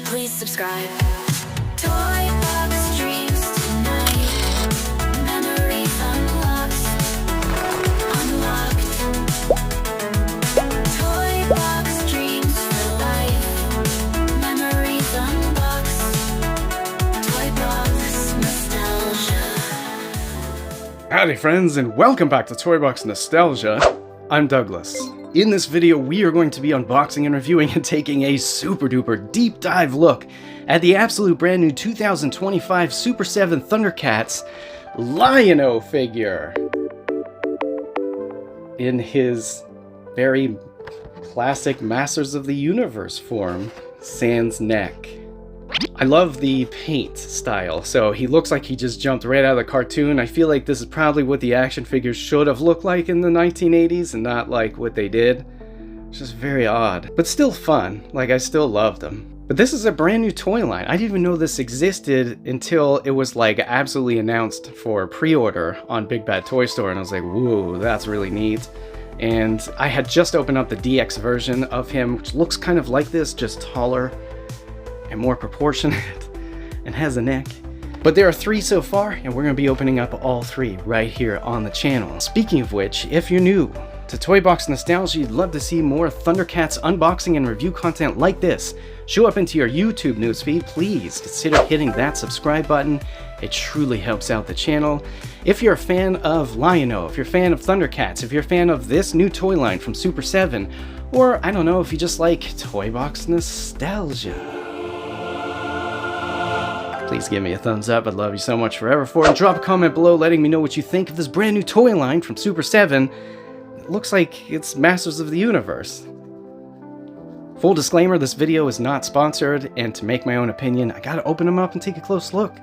please subscribe. Toy box dreams tonight. Memories unlocked. Toy box dreams for life. Memories unboxed. Toy box nostalgia. Howdy friends, and welcome back to Toy Box Nostalgia. I'm Douglas. In this video, we are going to be unboxing and reviewing and taking a super duper deep dive look at the absolute brand new 2025 Super7 ThunderCats Lion-O figure in his very classic Masters of the Universe form, sans neck. I love the paint style, so he looks like he just jumped right out of the cartoon. I feel like this is probably what the action figures should have looked like in the 1980s and not like what they did. It's just very odd, but still fun. Like, I still love them. But this is a brand new toy line. I didn't even know this existed until it was like absolutely announced for pre-order on Big Bad Toy Store, and I was like, whoa, that's really neat. And I had just opened up the DX version of him, which looks kind of like this, just taller and more proportionate and has a neck. But there are 3 so far, and we're going to be opening up all 3 right here on the channel. Speaking of which, if you're new to Toy Box Nostalgia, you'd love to see more ThunderCats unboxing and review content like this show up into your YouTube newsfeed, please consider hitting that subscribe button. It truly helps out the channel. If you're a fan of Lion-O, if you're a fan of ThunderCats, if you're a fan of this new toy line from Super7, or I don't know, if you just like Toy Box Nostalgia, please give me a thumbs up. I'd love you so much forever for it. And drop a comment below letting me know what you think of this brand new toy line from Super7. It looks like it's Masters of the Universe. Full disclaimer, this video is not sponsored, and to make my own opinion, I gotta open them up and take a close look.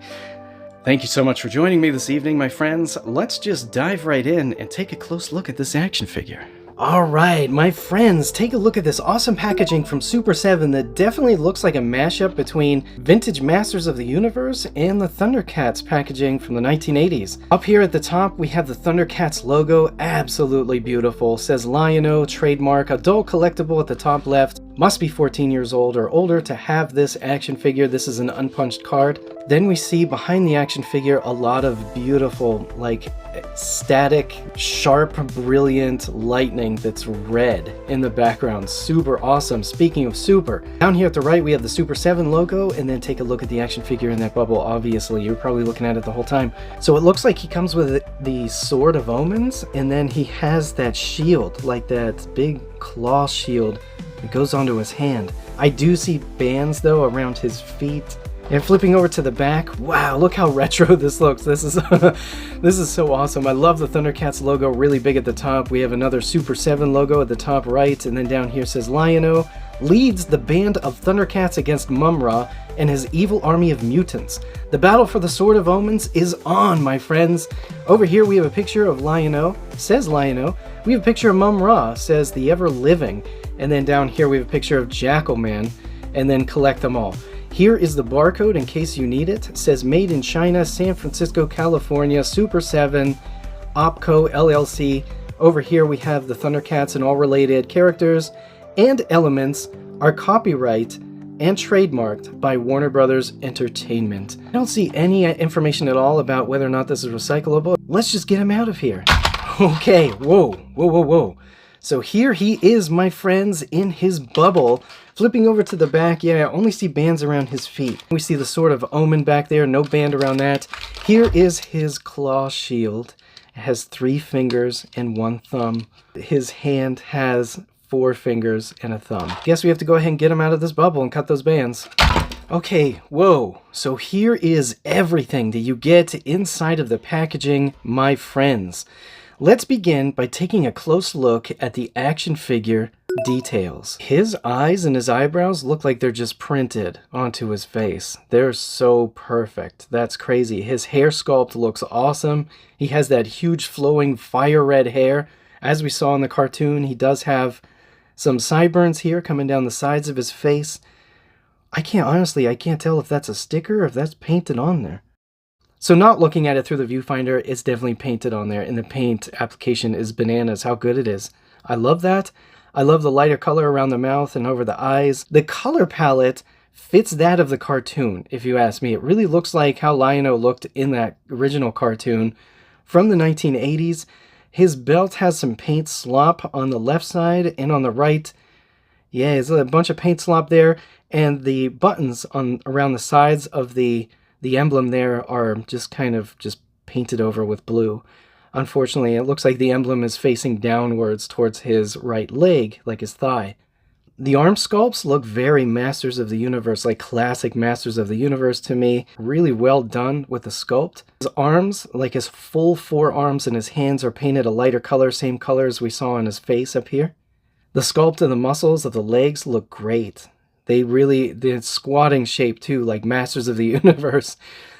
Thank you so much for joining me this evening, my friends. Let's just dive right in and take a close look at this action figure. Alright, my friends, take a look at this awesome packaging from Super7 that definitely looks like a mashup between vintage Masters of the Universe and the ThunderCats packaging from the 1980s. Up here at the top, we have the ThunderCats logo, absolutely beautiful. Says Lion-O, trademark, adult collectible at the top left. Must be 14 years old or older to have this action figure. This is an unpunched card. Then we see behind the action figure a lot of beautiful, like, static, sharp, brilliant lightning that's red in the background. Super awesome. Speaking of super, down here at the right we have the Super7 logo, and then take a look at the action figure in that bubble. Obviously, you're probably looking at it the whole time. So it looks like he comes with the Sword of Omens, and then he has that shield, like that big claw shield that goes onto his hand. I do see bands though around his feet. And flipping over to the back, wow, look how retro this looks. This is this is so awesome. I love the ThunderCats logo really big at the top. We have another Super7 logo at the top right, and then down here says Lion-O leads the band of ThunderCats against Mum-Ra and his evil army of mutants. The battle for the Sword of Omens is on, my friends. Over here we have a picture of Lion-O, says Lion-O. We have a picture of Mum-Ra, says the ever-living. And then down here we have a picture of Jackal Man, and then collect them all. Here is the barcode in case you need it. It says made in China, San Francisco, California, Super7, Opco, LLC. Over here we have the ThunderCats and all related characters and elements are copyright and trademarked by Warner Brothers Entertainment. I don't see any information at all about whether or not this is recyclable. Let's just get him out of here. Okay, whoa. So here he is, my friends, in his bubble. Flipping over to the back, yeah, I only see bands around his feet. We see the Sword of Omen back there, no band around that. Here is his claw shield. It has 3 fingers and 1 thumb. His hand has 4 fingers and a thumb. Guess we have to go ahead and get him out of this bubble and cut those bands. Okay, whoa. So here is everything that you get inside of the packaging, my friends. Let's begin by taking a close look at the action figure details. His eyes and his eyebrows look like they're just printed onto his face. They're so perfect. That's crazy. His hair sculpt looks awesome. He has that huge flowing fire red hair. As we saw in the cartoon, he does have some sideburns here coming down the sides of his face. I can't tell if that's a sticker or if that's painted on there. So not looking at it through the viewfinder, it's definitely painted on there, and the paint application is bananas how good it is. I love that. I love the lighter color around the mouth and over the eyes. The color palette fits that of the cartoon, if you ask me. It really looks like how Lion-O looked in that original cartoon from the 1980s. His belt has some paint slop on the left side, and on the right, yeah, there's a bunch of paint slop there, and the buttons on around the sides of the emblem there are just kind of just painted over with blue. Unfortunately, it looks like the emblem is facing downwards towards his right leg, like his thigh. The arm sculpts look very Masters of the Universe, like classic Masters of the Universe to me. Really well done with the sculpt. His arms, like his full forearms and his hands, are painted a lighter color, same color as we saw on his face up here. The sculpt of the muscles of the legs look great. The squatting shape too, like Masters of the Universe.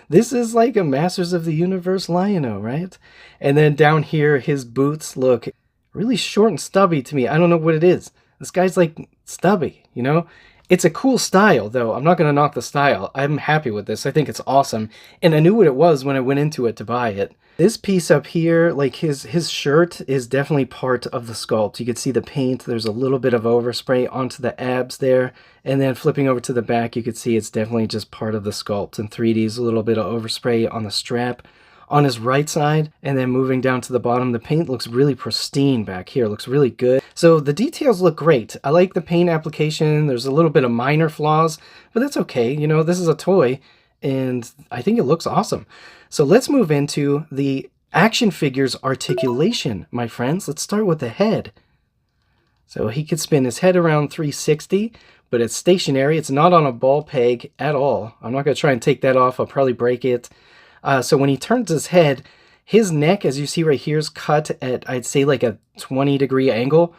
This is like a Masters of the Universe Lion-O, right? And then down here, his boots look really short and stubby to me. I don't know what it is. This guy's like stubby, you know? It's a cool style, though. I'm not going to knock the style. I'm happy with this. I think it's awesome. And I knew what it was when I went into it to buy it. This piece up here, like his shirt is definitely part of the sculpt. You can see the paint. There's a little bit of overspray onto the abs there. And then flipping over to the back, you can see it's definitely just part of the sculpt. In 3D is a little bit of overspray on the strap on his right side, and then moving down to the bottom, the paint looks really pristine back here. It looks really good. So the details look great. I like the paint application. There's a little bit of minor flaws, but that's okay. You know, this is a toy, and I think it looks awesome. So let's move into the action figures articulation, my friends. Let's start with the head. So he could spin his head around 360, but it's stationary. It's not on a ball peg at all. I'm not going to try and take that off. I'll probably break it. So when he turns his head, his neck, as you see right here, is cut at, I'd say, like a 20-degree angle.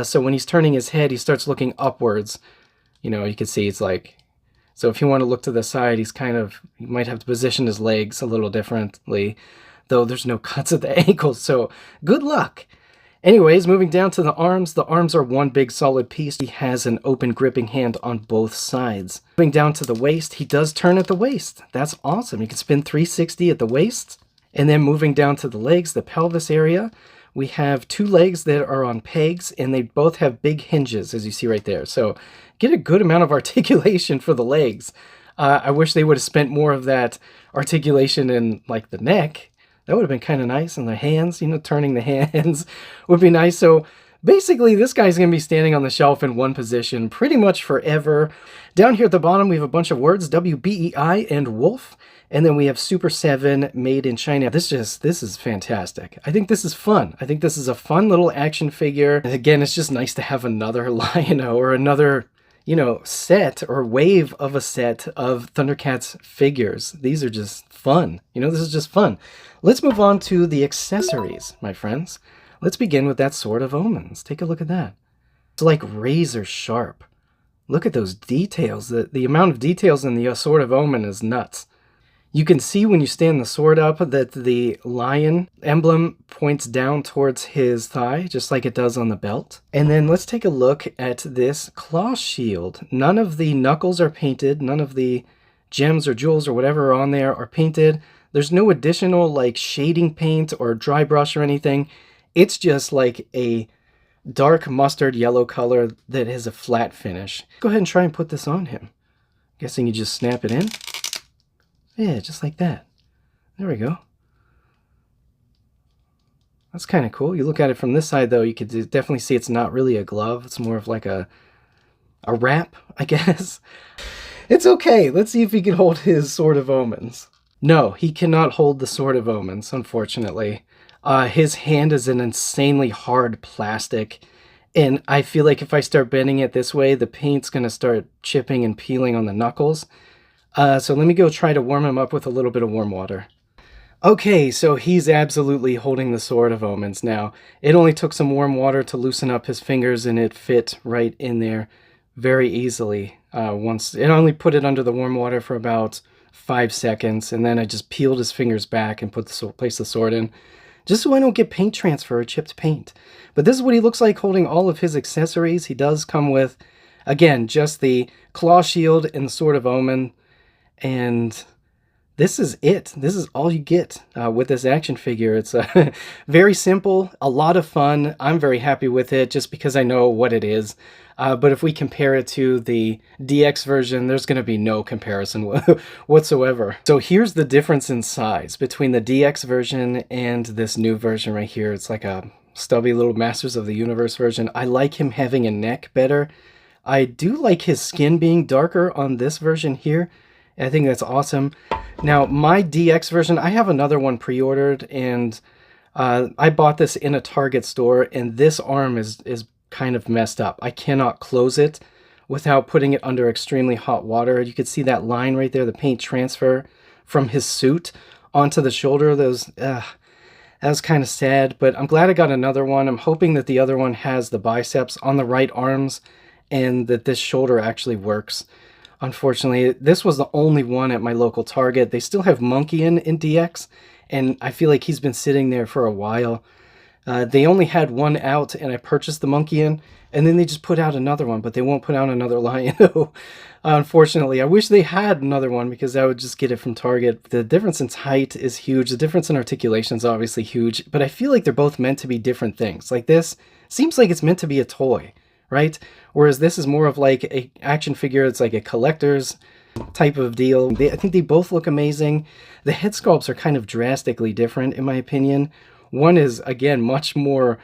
So when he's turning his head, he starts looking upwards. You know, you can see it's like... So if you want to look to the side, he might have to position his legs a little differently, though there's no cuts at the ankles, so good luck. Anyways, moving down to the arms are one big solid piece. He has an open gripping hand on both sides. Moving down to the waist, he does turn at the waist. That's awesome. You can spin 360 at the waist. And then moving down to the legs, the pelvis area, we have two legs that are on pegs, and they both have big hinges, as you see right there. So get a good amount of articulation for the legs. I wish they would have spent more of that articulation in, like, the neck. That would have been kind of nice. And the hands, you know, turning the hands would be nice. So basically, this guy's going to be standing on the shelf in one position pretty much forever. Down here at the bottom, we have a bunch of words, WBEI and Wolf. And then we have Super7 made in China. This is fantastic. I think this is fun. I think this is a fun little action figure. And again, it's just nice to have another Lion-O or another, you know, set or wave of a set of ThunderCats figures. These are just fun. You know, this is just fun. Let's move on to the accessories, my friends. Let's begin with that Sword of Omens. Take a look at that. It's like razor sharp. Look at those details. The amount of details in the Sword of Omen is nuts. You can see when you stand the sword up that the lion emblem points down towards his thigh, just like it does on the belt. And then let's take a look at this claw shield. None of the knuckles are painted. None of the gems or jewels or whatever are on there are painted. There's no additional like shading paint or dry brush or anything. It's just like a dark mustard yellow color that has a flat finish. Go ahead and try and put this on him. Guessing you just snap it in. Yeah, just like that. There we go. That's kind of cool. You look at it from this side, though, you could definitely see it's not really a glove. It's more of like a wrap, I guess. It's okay. Let's see if he can hold his Sword of Omens. No, he cannot hold the Sword of Omens, unfortunately. His hand is an insanely hard plastic, and I feel like if I start bending it this way, the paint's going to start chipping and peeling on the knuckles. So let me go try to warm him up with a little bit of warm water. Okay, so he's absolutely holding the Sword of Omens now. It only took some warm water to loosen up his fingers, and it fit right in there very easily. Once it only put it under the warm water for about 5 seconds, and then I just peeled his fingers back and placed the sword in, just so I don't get paint transfer or chipped paint. But this is what he looks like holding all of his accessories. He does come with, again, just the claw shield and the Sword of Omen, and this is it. This is all you get with this action figure. It's very simple, a lot of fun. I'm very happy with it just because I know what it is. But if we compare it to the DX version, there's going to be no comparison whatsoever. So here's the difference in size between the DX version and this new version right here. It's like a stubby little Masters of the Universe version. I like him having a neck better. I do like his skin being darker on this version here. I think that's awesome. Now, my DX version, I have another one pre-ordered, and I bought this in a Target store, and this arm is kind of messed up. I cannot close it without putting it under extremely hot water. You could see that line right there, the paint transfer from his suit onto the shoulder. That was kind of sad, but I'm glad I got another one. I'm hoping that the other one has the biceps on the right arms and that this shoulder actually works. Unfortunately, this was the only one at my local Target. They still have Monkey in DX, and I feel like he's been sitting there for a while. They only had one out, and I purchased the Monkey and then they just put out another one, but they won't put out another Lion-O. Unfortunately, I wish they had another one because I would just get it from Target. The difference in height is huge. The difference in articulation is obviously huge, but I feel like they're both meant to be different things. Like this seems like it's meant to be a toy, right? Whereas this is more of like a action figure. It's like a collector's type of deal. I think they both look amazing. The head sculpts are kind of drastically different in my opinion. One is, again, much more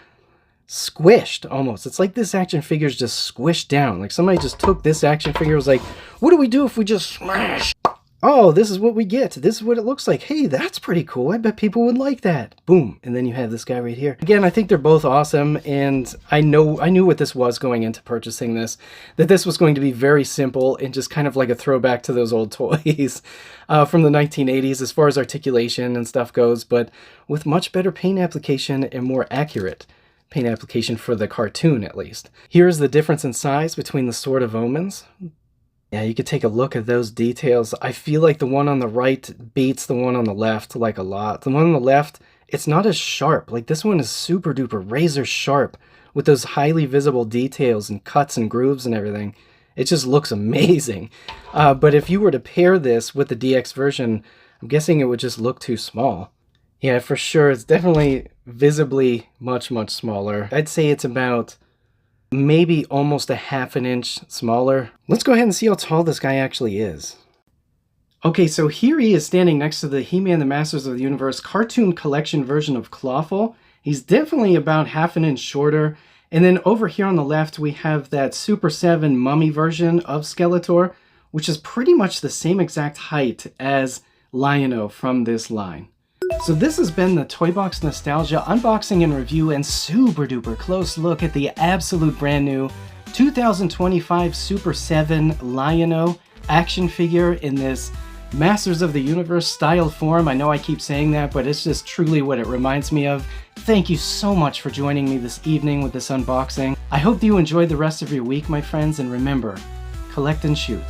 squished almost. It's like this action figure is just squished down. Like somebody just took this action figure, was like, what do we do if we just smash? Oh, this is what we get. This is what it looks like. Hey, that's pretty cool. I bet people would like that. Boom. And then you have this guy right here. Again, I think they're both awesome. And I knew what this was going into purchasing this, that this was going to be very simple and just kind of like a throwback to those old toys from the 1980s as far as articulation and stuff goes, but with much better paint application and more accurate paint application for the cartoon, at least. Here's the difference in size between the Sword of Omens. Yeah, you could take a look at those details. I feel like the one on the right beats the one on the left like a lot. The one on the left, it's not as sharp. Like this one is super duper razor sharp with those highly visible details and cuts and grooves and everything. It just looks amazing. But if you were to pair this with the DX version, I'm guessing it would just look too small. Yeah, for sure. It's definitely visibly much, much smaller. I'd say it's about maybe almost a ½ an inch smaller. Let's go ahead and see how tall this guy actually is. Okay, so here he is standing next to the He-Man the Masters of the Universe cartoon collection version of Clawful. He's definitely about ½ an inch shorter. And then over here on the left, we have that Super7 mummy version of Skeletor, which is pretty much the same exact height as Lion-O from this line. So this has been the Toy Box Nostalgia unboxing and review and super duper close look at the absolute brand new 2025 Super7 Lion-O action figure in this Masters of the Universe style form. I know I keep saying that, but it's just truly what it reminds me of. Thank you so much for joining me this evening with this unboxing. I hope that you enjoyed the rest of your week, my friends, and remember, collect and shoot.